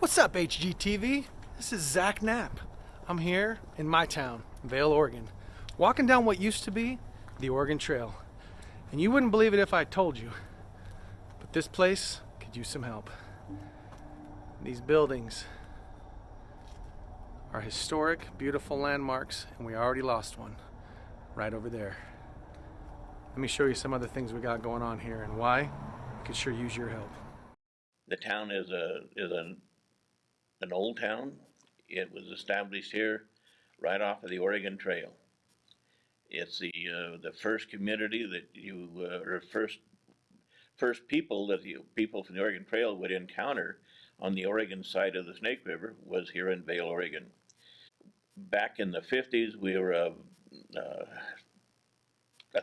What's up, HGTV? This is Zach Knapp. I'm here in my town, Vale, Oregon, walking down what used to be the Oregon Trail. And you wouldn't believe it if I told you, but this place could use some help. These buildings are historic, beautiful landmarks, and we already lost one right over there. Let me show you some other things we got going on here and why we could sure use your help. The town is an old town. It was established here right off of the Oregon Trail. It's the first community that you or first people that people from the Oregon Trail would encounter on the Oregon side of the Snake River was here in Vale, Oregon. Back in the 50s, we were a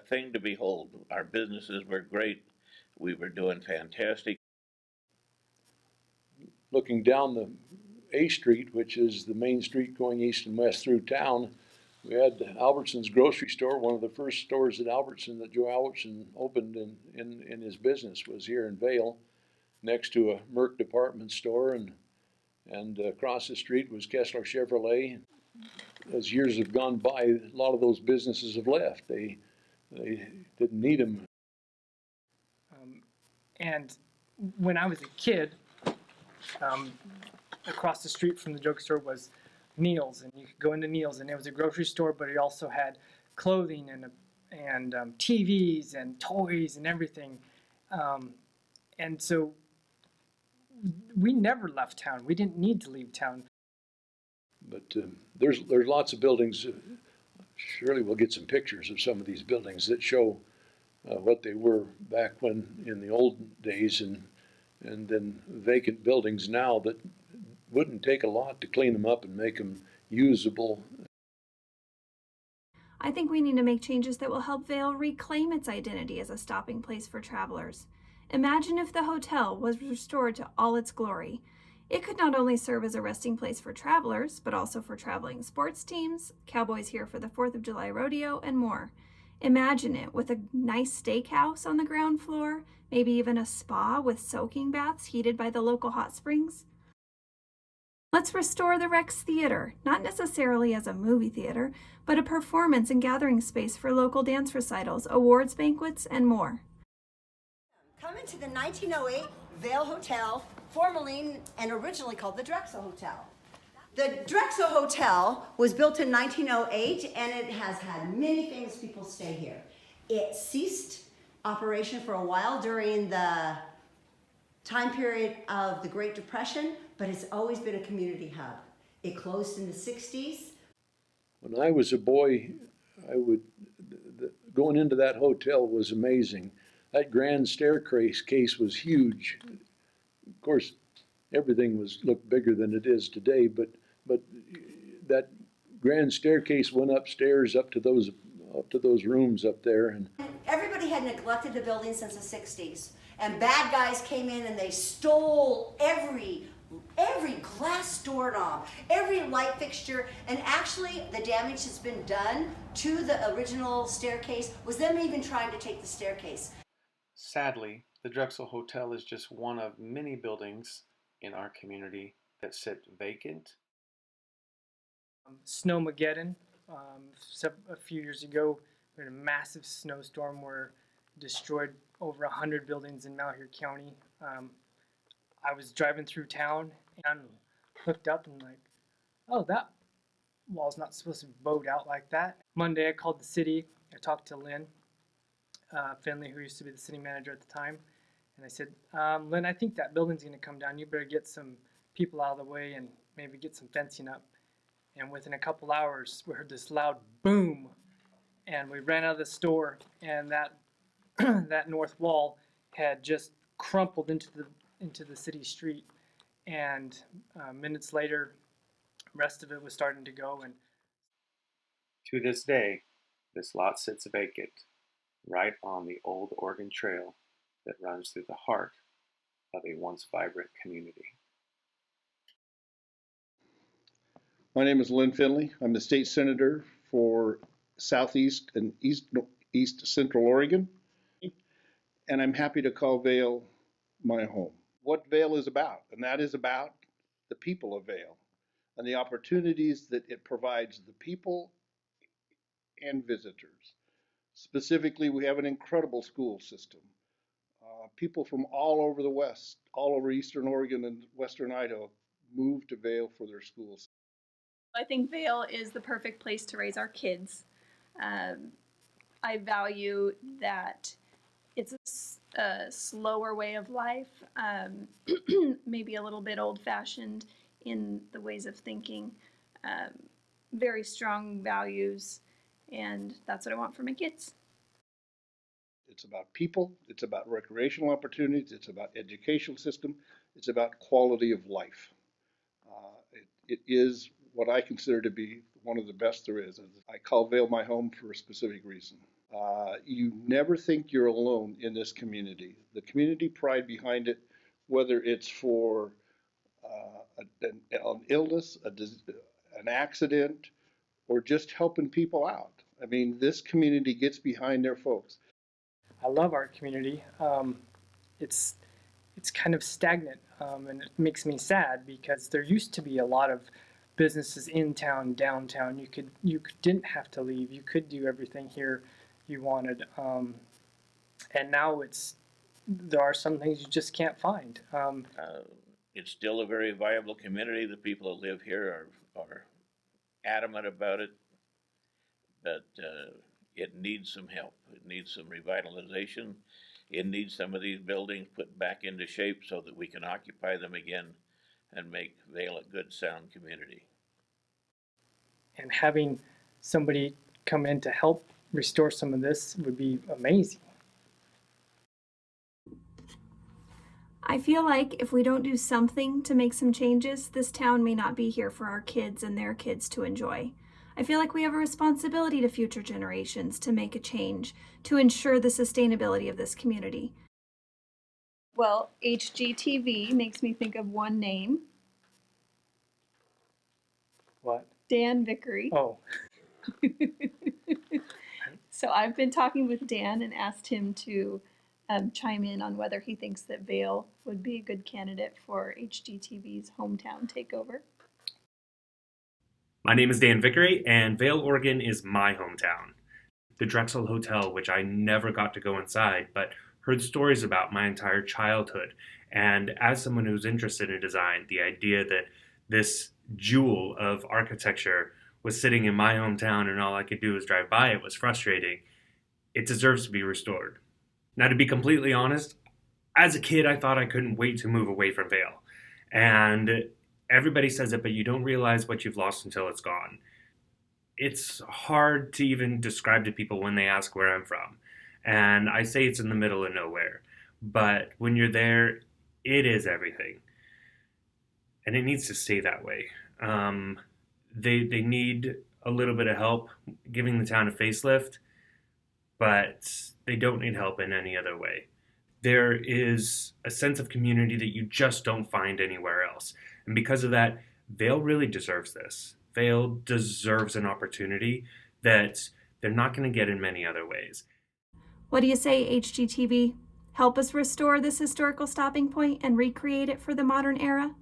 thing to behold. Our businesses were great. We were doing fantastic. Looking down the A Street, which is the main street going east and west through town, we had Albertson's grocery store. One of the first stores at Albertson that Joe Albertson opened in his business was here in Vale, next to a Merck department store, and across the street was Kessler Chevrolet. As years have gone by, a lot of those businesses have left. They didn't need them. And when I was a kid, across the street from the drugstore was Neil's, and you could go into Neil's, and it was a grocery store, but it also had clothing and TVs and toys and everything. And so we never left town. We didn't need to leave town. But there's lots of buildings. Surely we'll get some pictures of some of these buildings that show what they were back when in the old days, and then vacant buildings now that wouldn't take a lot to clean them up and make them usable. I think we need to make changes that will help Vale reclaim its identity as a stopping place for travelers. Imagine if the hotel was restored to all its glory. It could not only serve as a resting place for travelers, but also for traveling sports teams, cowboys here for the 4th of July rodeo, and more. Imagine it with a nice steakhouse on the ground floor, maybe even a spa with soaking baths heated by the local hot springs. Let's restore the Rex Theater, not necessarily as a movie theater, but a performance and gathering space for local dance recitals, awards banquets, and more. Come into the 1908 Vale Hotel, formerly and originally called the Drexel Hotel. The Drexel Hotel was built in 1908, and it has had many famous people stay here. It ceased operation for a while during the time period of the Great Depression, but it's always been a community hub. It closed in the 60s. When I was a boy, going into that hotel was amazing. That grand staircase was huge. Of course, everything looked bigger than it is today, but that grand staircase went upstairs up to those rooms up there, and Everybody had neglected the building since the 60s, and bad guys came in and they stole every glass doorknob, every light fixture, and actually the damage that's been done to the original staircase was them even trying to take the staircase. Sadly, the Drexel Hotel is just one of many buildings in our community that sit vacant. Snowmageddon, a few years ago, we had a massive snowstorm where it destroyed over 100 buildings in Malheur County. I was driving through town and looked up and like, oh, that wall's not supposed to be bowed out like that. Monday I called the city. I talked to Lynn Finley, who used to be the city manager at the time, and I said, Lynn, I think that building's going to come down. You better get some people out of the way and maybe get some fencing up. And within a couple hours, we heard this loud boom, and we ran out of the store, and that that north wall had just crumpled into the city street. And minutes later, the rest of it was starting to go. And to this day, this lot sits vacant, right on the old Oregon Trail that runs through the heart of a once vibrant community. My name is Lynn Finley. I'm the state senator for Southeast and East Central Oregon, and I'm happy to call Vale my home. What Vale is about, and that is about the people of Vale and the opportunities that it provides the people and visitors. Specifically, we have an incredible school system. People from all over the West, all over Eastern Oregon and Western Idaho, move to Vale for their schools. I think Vale is the perfect place to raise our kids. I value that it's a slower way of life, maybe a little bit old-fashioned in the ways of thinking, very strong values, and that's what I want for my kids. It's about people, it's about recreational opportunities, it's about educational system, it's about quality of life. It is what I consider to be one of the best there is. I call Vale my home for a specific reason. You never think you're alone in this community. The community pride behind it, whether it's for an illness, an accident, or just helping people out. I mean, this community gets behind their folks. I love our community. It's kind of stagnant, and it makes me sad because there used to be a lot of businesses in town, downtown. You didn't have to leave. You could do everything here you wanted, and now there are some things you just can't find. It's still a very viable community. The people that live here are adamant about it, but it needs some help. It needs some revitalization. It needs some of these buildings put back into shape so that we can occupy them again and make Vale a good, sound community. And having somebody come in to help restore some of this would be amazing. I feel like if we don't do something to make some changes, this town may not be here for our kids and their kids to enjoy. I feel like we have a responsibility to future generations to make a change, to ensure the sustainability of this community. Well, HGTV makes me think of one name. What? Dan Vickery. Oh. So I've been talking with Dan and asked him to chime in on whether he thinks that Vale would be a good candidate for HGTV's hometown takeover. My name is Dan Vickery, and Vale, Oregon is my hometown. The Drexel Hotel, which I never got to go inside, but heard stories about my entire childhood. And as someone who's interested in design, the idea that this jewel of architecture was sitting in my hometown and all I could do was drive by it was frustrating. It deserves to be restored. Now, to be completely honest, as a kid, I thought I couldn't wait to move away from Vale. And everybody says it, but you don't realize what you've lost until it's gone. It's hard to even describe to people when they ask where I'm from. And I say it's in the middle of nowhere. But when you're there, it is everything. And it needs to stay that way. They need a little bit of help giving the town a facelift, but they don't need help in any other way. There is a sense of community that you just don't find anywhere else. And because of that, Vale really deserves this. Vale deserves an opportunity that they're not going to get in many other ways. What do you say, HGTV? Help us restore this historical stopping point and recreate it for the modern era?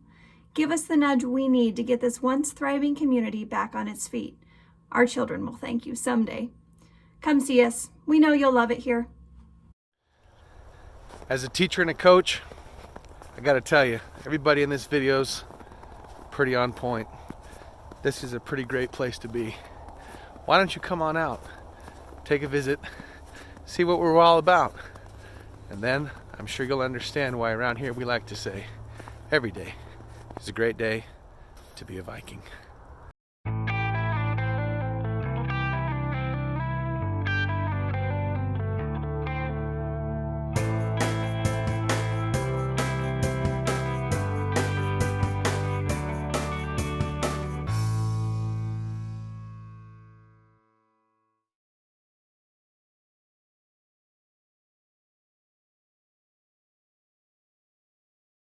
Give us the nudge we need to get this once thriving community back on its feet. Our children will thank you someday. Come see us. We know you'll love it here. As a teacher and a coach, I gotta tell you, everybody in this video's pretty on point. This is a pretty great place to be. Why don't you come on out, take a visit, see what we're all about, and then I'm sure you'll understand why around here we like to say, every day is a great day to be a Viking.